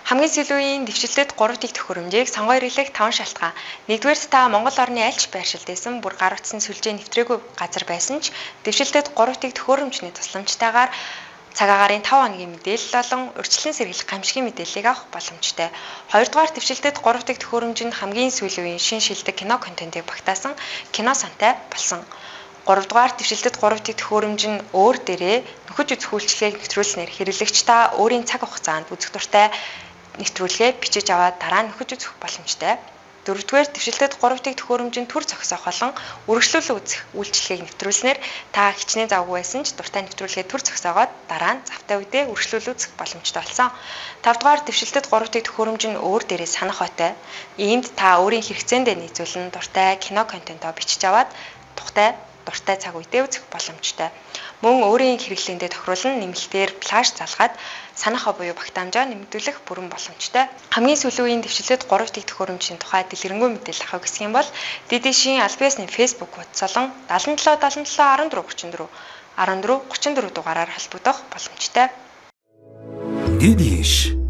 Хамгийн сүүлийн дэвшилтэд 3 дэх төхөөрөмжийг сонгоор илэх 5 шалтгаан. Нэгдүгээр та Монгол орны аль ч байршилд байсан бүр гар утсан сүлжээ нэвтрээгүй газар байсан ч дэвшилтэд 3 дэх төхөөрөмжний тусламжтайгаар цаг агаарын 5 хоногийн мэдээлэл болон урьдчилан сэргийлэх гамшигын мэдээллийг авах боломжтой. Хоёрдугаар дэвшилтэд 3 дэх төхөөрөмж нь хамгийн сүүлийн шин шилдэг кино контентыг багтаасан кино сантай болсон. 3-дугаар дэвшилтэд 3 дэх төхөөрөмж нь өөр дээрээ нөхөж үзэх үйлчилгээг нэвтрүүлснээр хэрэглэгч та өөрийн цаг хугацаанд үзэх дуртай нэвтрүүлгээ бичиж аваад дараа нь нөхөж үзэх боломжтой. 4-р дэвшилтэд 3 дэх төхөөрөмж нь төр зогсоох болон үргэлжлүүлэн үзэх үйлчилгээг нэвтрүүлснээр та хичнээн завгүй байсан ч дуртай нэвтрүүлгээ төр зогсоогоод дараа нь завтай үедээ үргэлжлүүлэн үзэх боломжтой болсон. 5-р дэвшилтэд 3 дэх төхөөрөмж нь өөр дээрээ санах хойтой. Иймд та өөрийн хэрэгцээндээ нийцүүлэн дуртай кино контентоо бичиж аваад дуртай цаг үедээ үзэх боломжтой. Мөн өөрийн хэрэглээндээ тохируулан нэмэлтээр флаш залгаад санахаа буюу багтаамжаа нэмэгдүүлэх бүрэн боломжтой. Хамгийн сүүлийн дэвшилтэд 3 дэх төхөөрөмжийн тухай дэлгэрэнгүй мэдээлэл авах гэсэн юм бол ДДШ-ийн аль биесны Facebook хуудас болон 77 77 14 34 14 34 дугаараар холбогдох боломжтой. ДДШ